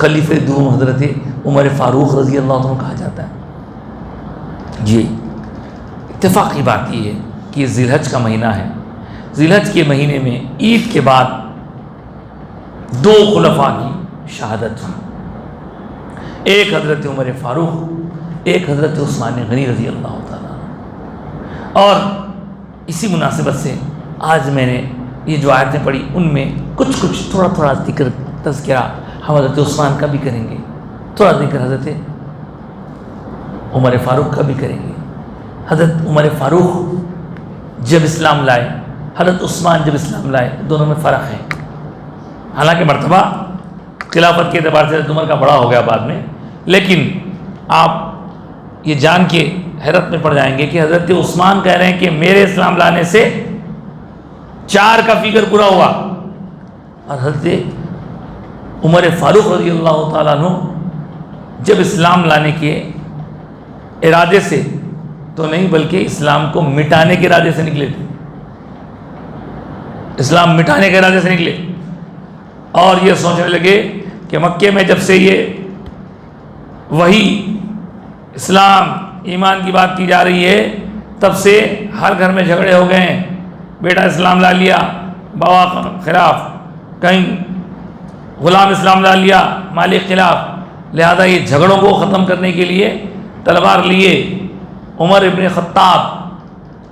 خلیفہ دوم حضرت عمر فاروق رضی اللہ عنہ کہا جاتا ہے. یہ اتفاقی بات یہ ہے کہ یہ ذی الحج کا مہینہ ہے. ذی الحج کے مہینے میں عید کے بعد 2 خلفاء کی شہادت ہوئی. ایک حضرت عمر فاروق، ایک حضرت عثمان غنی رضی اللہ تعالیٰ. اور اسی مناسبت سے آج میں نے یہ جو آیتیں پڑھی ان میں کچھ تھوڑا ذکر تذکرہ ہم حضرت عثمان کا بھی کریں گے، تھوڑا ذکر حضرت عمر فاروق کا بھی کریں گے. حضرت عمر فاروق جب اسلام لائے، حضرت عثمان جب اسلام لائے، دونوں میں فرق ہے. حالانکہ مرتبہ خلافت کے اعتبار سے حضرت عمر کا بڑا ہو گیا بعد میں، لیکن آپ یہ جان کے حیرت میں پڑ جائیں گے کہ حضرت عثمان کہہ رہے ہیں کہ میرے اسلام لانے سے 4 کا فگر پورا ہوا، اور حضرت عمر فاروق رضی اللہ تعالیٰ عنہ جب اسلام لانے کے ارادے سے تو نہیں بلکہ اسلام کو مٹانے کے ارادے سے نکلے تھے. اسلام مٹانے کے ارادے سے نکلے اور یہ سوچنے لگے کہ مکے میں جب سے یہ وہی اسلام ایمان کی بات کی جا رہی ہے تب سے ہر گھر میں جھگڑے ہو گئے ہیں. بیٹا اسلام لا لیا بابا خلاف، کہیں غلام اسلام لا لیا مالک خلاف. لہذا یہ جھگڑوں کو ختم کرنے کے لیے تلوار لیے. عمر ابن خطاب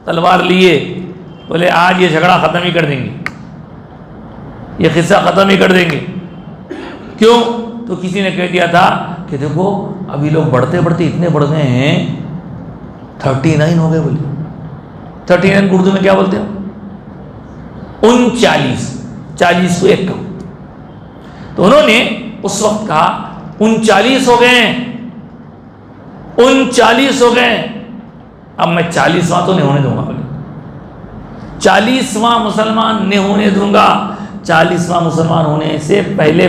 تلوار لیے، بولے آج یہ جھگڑا ختم ہی کر دیں گے، یہ قصہ ختم ہی کر دیں گے. کیوں؟ تو کسی نے کہہ دیا تھا کہ دیکھو ابھی لوگ بڑھتے اتنے بڑھ گئے ہیں، 39 ہو گئے. بولے 39 کو اردو میں کیا بولتے ہیں؟ 39، 40 کو 1 کم. تو انہوں نے اس وقت کہا 39 ہو گئے ہیں، 39 ہو گئے. اب میں 40واں تو نہیں ہونے دوں گا. بولے 40واں مسلمان نہیں ہونے دوں گا. 40واں مسلمان ہونے سے پہلے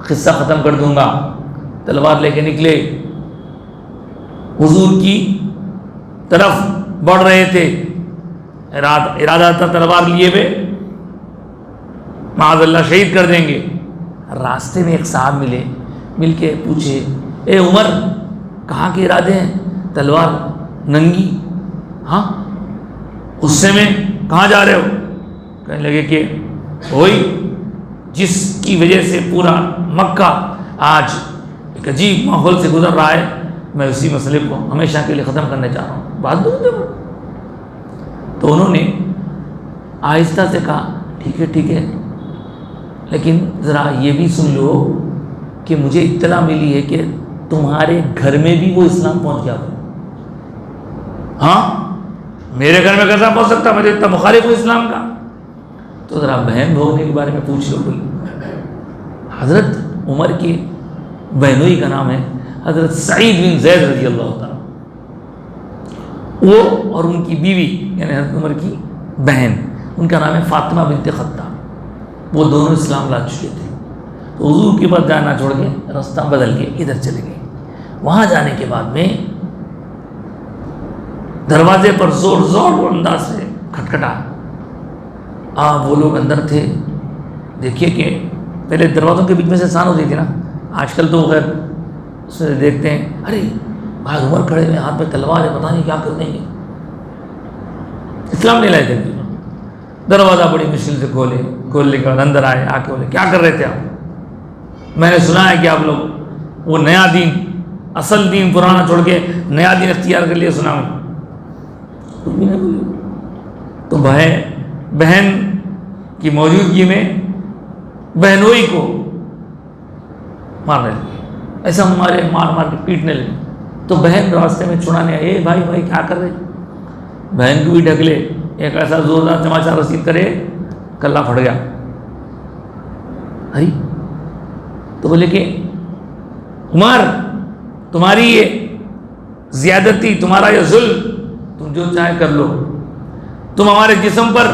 قصہ ختم کر دوں گا. تلوار لے کے نکلے، حضور کی طرف بڑھ رہے تھے. ارادہ تھا تلوار لیے ہوئے معاذ اللہ شہید کر دیں گے. راستے میں ایک صاحب ملے، مل کے پوچھے اے عمر کہاں کے ارادے ہیں؟ تلوار ننگی. ہاں غصے میں کہاں جا رہے ہو؟ کہنے لگے کہ وہی جس کی وجہ سے پورا مکہ آج ایک عجیب ماحول سے گزر رہا ہے، میں اسی مسئلے کو ہمیشہ کے لیے ختم کرنے چاہ رہا ہوں. بات دوں گے. تو انہوں نے آہستہ سے کہا ٹھیک ہے، لیکن ذرا یہ بھی سن لو کہ مجھے اطلاع ملی ہے کہ تمہارے گھر میں بھی وہ اسلام پہنچ گیا. ہاں میرے گھر میں کیسا پہنچ سکتا، میں تو اتنا مخالف ہوں اسلام کا. تو ذرا بہن بھوگنے کے بارے میں پوچھ لو. بولی حضرت عمر کی بہنوئی کا نام ہے حضرت سعید بن زید رضی اللہ تعالیٰ. وہ اور ان کی بیوی یعنی حضرت عمر کی بہن، ان کا نام ہے فاطمہ بنت خطاب. وہ دونوں اسلام لا چکے تھے. تو حضور کے پاس جانا چھوڑ کے راستہ بدل کے ادھر چلے گئے. وہاں جانے کے بعد میں دروازے پر زور انداز سے کھٹکھٹا. وہ لوگ اندر تھے. دیکھیے کہ پہلے دروازوں کے بیچ میں سے آسان ہوتی تھی نا، آج کل تو غیر اسے دیکھتے ہیں ارے بھائی عمر کھڑے ہوئے ہاتھ میں تلوار ہے، پتہ نہیں کیا کر دیں گے. اسلام نہیں لائے تھے. دروازہ بڑی مشکل سے کھولنے کے بعد اندر آئے. آ کے بولے کیا کر رہے تھے آپ؟ میں نے سنا ہے کہ آپ لوگ وہ نیا دین، اصل دین پرانا چھوڑ کے نیا دین اختیار کر لیے، سنا ہوں. تو بہن کی موجودگی میں بہنوئی کو مارنے لگے، ایسا ہمارے مار کے پیٹنے لگے. تو بہن راستے میں چھڑانے آئے بھائی کیا کر رہے؟ بہن کو بھی ڈھکلے. ایک ایسا زوردار چماچا رسید کرے کلہ پھٹ گیا. ارے تو بولے کہ عمر تمہاری یہ زیادتی، تمہارا یہ ظلم، تم جو چاہے کر لو. تم ہمارے جسم پر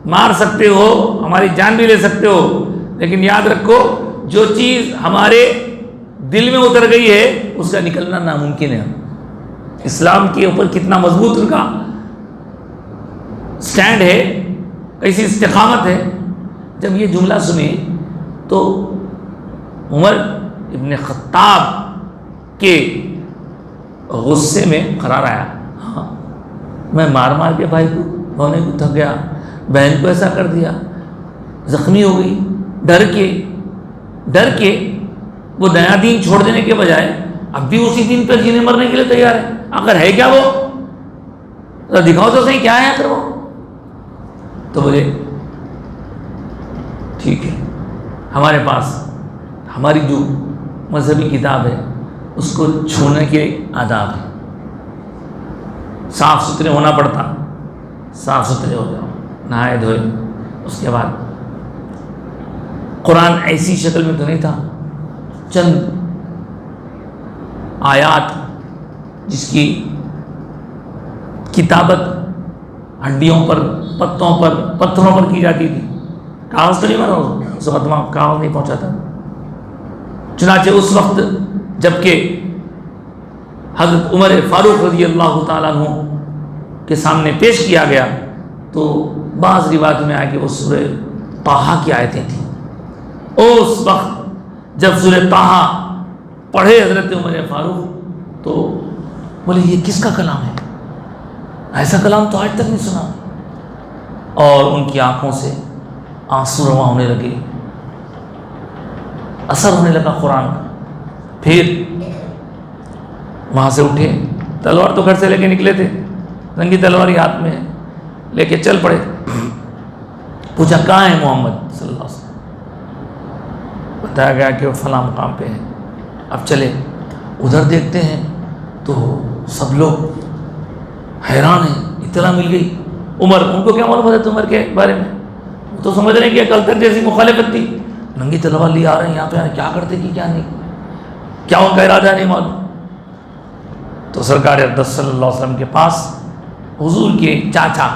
مار سکتے ہو، ہماری جان بھی لے سکتے ہو، لیکن یاد رکھو جو چیز ہمارے دل میں اتر گئی ہے اس کا نکلنا ناممکن ہے. اسلام کے اوپر کتنا مضبوط ان کا سٹینڈ ہے، کیسی استقامت ہے. جب یہ جملہ سنے تو عمر ابن خطاب کے غصے میں قرار آیا، ہاں میں مار مار کے بھائی کو ہونے کو تھک گیا، بہن کو ایسا کر دیا، زخمی ہو گئی، ڈر کے وہ نیا دین چھوڑ دینے کے بجائے اب بھی اسی دین پر جینے مرنے کے لیے تیار ہے۔ اگر ہے کیا وہ دکھاؤ تو صحیح کیا ہے آخر وہ۔ تو بولے ٹھیک ہے، ہمارے پاس ہماری جو مذہبی کتاب ہے اس کو چھونے کے آداب ہیں، صاف ستھرے ہونا پڑتا، صاف ستھرے ہو جاؤ، نہائے دھوئے۔ اس کے بعد قرآن ایسی شکل میں تو نہیں تھا، چند آیات جس کی کتابت ہڈیوں پر، پتوں پر، پتھروں پر کی جاتی تھی، کاغذ تو نہیں بنا، اس وقت وہاں کاغذ نہیں پہنچا تھا۔ چنانچہ اس وقت جب کہ حضرت عمر فاروق رضی اللہ تعالیٰ عنہ کے سامنے پیش کیا گیا تو بعض روایت میں آیا کہ وہ سورہ طٰہٰ کی آیتیں تھیں۔ اس وقت جب سورہ طٰہٰ پڑھے حضرت عمر فاروق تو بولے یہ کس کا کلام ہے؟ ایسا کلام تو آج تک نہیں سنا۔ اور ان کی آنکھوں سے آنسو رواں ہونے لگے، اثر ہونے لگا قرآن کا۔ پھر وہاں سے اٹھے، تلوار تو گھر سے لے کے نکلے تھے، رنگی تلوار ہی ہاتھ میں لے کے چل پڑے۔ پوچھا کہاں ہے محمد صلی اللہ علیہ وسلم؟ بتایا گیا کہ وہ فلاں مقام پہ ہے۔ اب چلے ادھر دیکھتے ہیں تو سب لوگ حیران ہیں، اطلاع مل گئی۔ عمر، ان کو کیا معلوم حضرت عمر کے بارے میں؟ وہ تو سمجھ رہے ہیں کہ کل تک جیسی مخالفت تھی، ننگی تلوار لیے آ رہے ہیں یہاں پہ، کیا کرتے کہ کیا نہیں، کیا ان کا ارادہ نہیں معلوم۔ تو سرکار اقدس صلی اللہ علیہ وسلم کے پاس حضور کے چاچا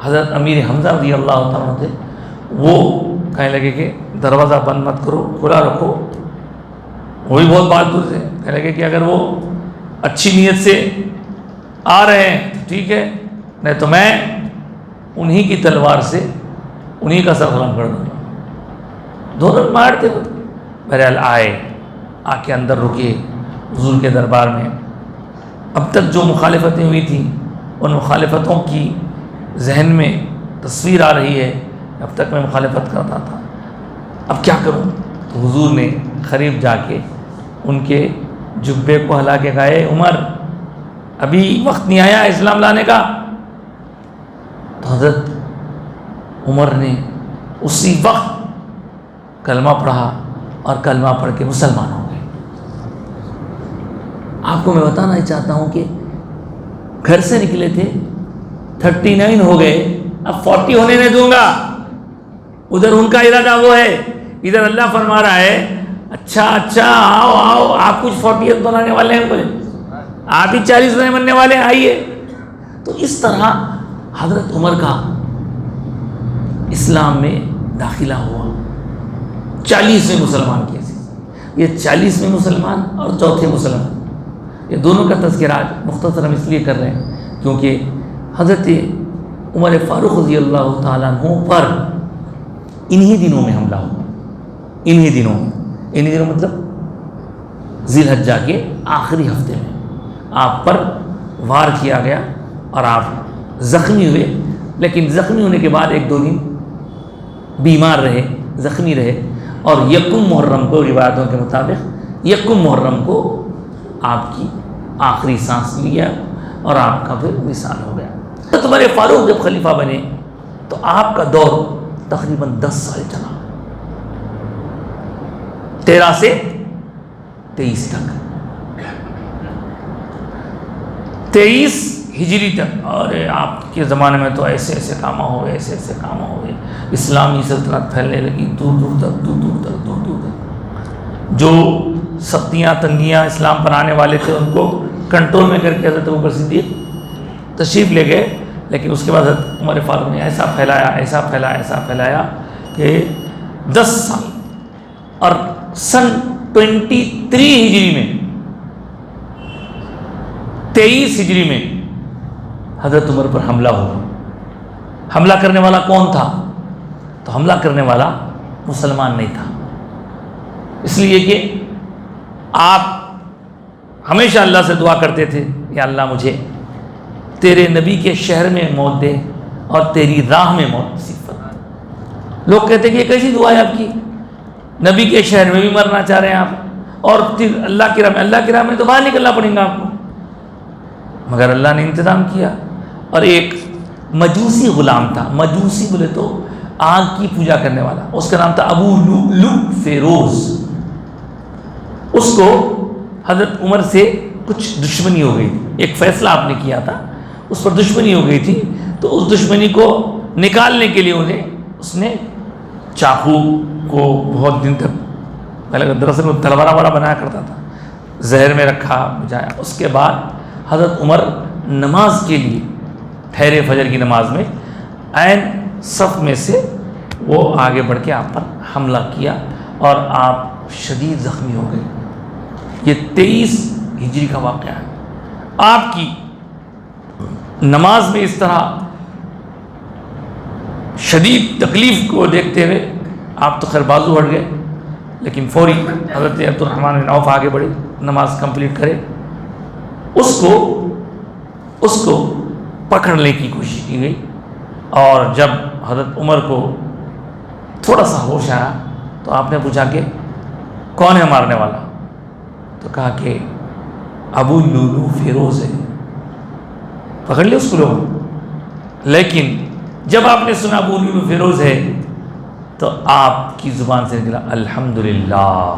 حضرت امیر حمزہ رضی اللہ تعالیٰ تھے، وہ کہنے لگے کہ دروازہ بند مت کرو، کھلا رکھو۔ وہ بھی بہت بہادر تھے، کہنے لگے کہ اگر وہ اچھی نیت سے آ رہے ہیں تو ٹھیک ہے، نہیں تو میں انہی کی تلوار سے انہی کا سر قلم کر دوں گا۔ دونوں مارتے ہوتے بہرحال آئے، آ کے اندر رکے حضور کے دربار میں۔ اب تک جو مخالفتیں ہوئی تھیں ان مخالفتوں کی ذہن میں تصویر آ رہی ہے، اب تک میں مخالفت کرتا تھا، اب کیا کروں؟ تو حضور نے قریب جا کے ان کے جبے کو ہلا کے کہا اے عمر، ابھی وقت نہیں آیا اسلام لانے کا؟ تو حضرت عمر نے اسی وقت کلمہ پڑھا اور کلمہ پڑھ کے مسلمان ہو گئے۔ آپ کو میں بتانا چاہتا ہوں کہ گھر سے نکلے تھے، 39 ہو گئے، اب 40 ہونے نہیں دوں گا۔ ادھر ان کا ارادہ وہ ہے، ادھر اللہ فرما رہا ہے اچھا آؤ آؤ، آپ کچھ 40 بنانے والے ہیں، بولے آپ ہی 40 بننے والے ہیں، آئیے۔ تو اس طرح حضرت عمر کا اسلام میں داخلہ ہوا، 40ویں مسلمان کیسے، یہ 40ویں مسلمان اور چوتھے مسلمان، یہ دونوں کا تذکرہ آج مختصر ہم اس لیے کر رہے ہیں کیونکہ حضرت عمر فاروق رضی اللہ تعالیٰ عنہ پر انہی دنوں میں حملہ ہوا، انہی دنوں مطلب ذی الحجہ کے آخری ہفتے میں آپ پر وار کیا گیا اور آپ زخمی ہوئے، لیکن زخمی ہونے کے بعد 1-2 دن بیمار رہے، زخمی رہے، اور 1 محرم کو روایتوں کے مطابق 1 محرم کو آپ کی آخری سانس لیا اور آپ کا پھر وصال ہو گیا۔ تو عمر فاروق جب خلیفہ بنے تو آپ کا دور تقریباً 10 سال چلا، 13 سے 23 تک، 23 ہجری تک۔ اور آپ کے زمانے میں تو ایسے ایسے کام ہوئے، ایسے ایسے کام ہوئے، اسلامی سلطنت پھیلنے لگی دور دور تک۔ جو سختیاں تنگیاں اسلام پر آنے والے تھے ان کو کنٹرول میں کر کے حضرت ابوبکر صدیق تشریف لے گئے، لیکن اس کے بعد حضرت عمر فاروق نے ایسا پھیلایا کہ 10 سال، اور سن 23 ہجری میں 23 ہجری میں حضرت عمر پر حملہ ہوا۔ حملہ کرنے والا کون تھا؟ تو حملہ کرنے والا مسلمان نہیں تھا، اس لیے کہ آپ ہمیشہ اللہ سے دعا کرتے تھے، یا اللہ مجھے تیرے نبی کے شہر میں موت دے اور تیری راہ میں موت نصیب فرما۔ لوگ کہتے ہیں کہ یہ کیسی دعا ہے آپ کی، نبی کے شہر میں بھی مرنا چاہ رہے ہیں آپ، اور پھر اللہ کی راہ میں، اللہ کی راہ میں تو باہر نکلنا پڑے گا آپ کو۔ مگر اللہ نے انتظام کیا، اور ایک مجوسی غلام تھا، مجوسی بولے تو آگ کی پوجا کرنے والا، اس کا نام تھا ابو لؤلؤ فیروز۔ اس کو حضرت عمر سے کچھ دشمنی ہو گئی، ایک فیصلہ آپ نے کیا تھا، اس پر دشمنی ہو گئی تھی، تو اس دشمنی کو نکالنے کے لیے اس نے چاقو کو بہت دن تک، پہلے دراصل وہ تلوار والا بنایا کرتا تھا، زہر میں رکھا، بجایا۔ اس کے بعد حضرت عمر نماز کے لیے ٹھہرے، فجر کی نماز میں عین صف میں سے وہ آگے بڑھ کے آپ پر حملہ کیا، اور آپ شدید زخمی ہو گئے۔ یہ 23 ہجری کا واقعہ ہے۔ آپ کی نماز میں اس طرح شدید تکلیف کو دیکھتے ہوئے آپ تو خیر بازو ہٹ گئے، لیکن فوری حضرت عبد الرحمن بن عوف آگے بڑھے، نماز کمپلیٹ کرے۔ اس کو پکڑنے کی کوشش کی گئی، اور جب حضرت عمر کو تھوڑا سا ہوش آیا تو آپ نے پوچھا کہ کون ہے مارنے والا؟ تو کہا کہ ابو لؤلؤ فیروز ہے، پکڑ لیا اس کو لوگ۔ لیکن جب آپ نے سنا ابو لؤلؤ فیروز ہے تو آپ کی زبان سے نکلا الحمدللہ۔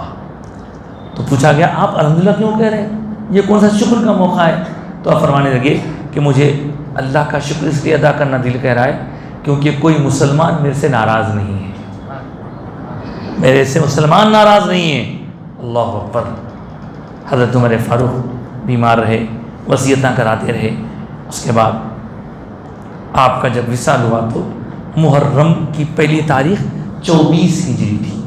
تو پوچھا گیا آپ الحمدللہ کیوں کہہ رہے ہیں، یہ کون سا شکر کا موقع ہے؟ تو آپ فرمانے لگے کہ مجھے اللہ کا شکر اس لیے ادا کرنا دل کہہ رہا ہے کیونکہ کوئی مسلمان میرے سے ناراض نہیں ہے، میرے سے مسلمان ناراض نہیں ہیں۔ اللہ اکبر۔ حضرت عمر فاروق بیمار رہے، وصیتاں کراتے رہے۔ اس کے بعد آپ کا جب وصال ہوا تو محرم کی پہلی تاریخ 24 ہجری تھی۔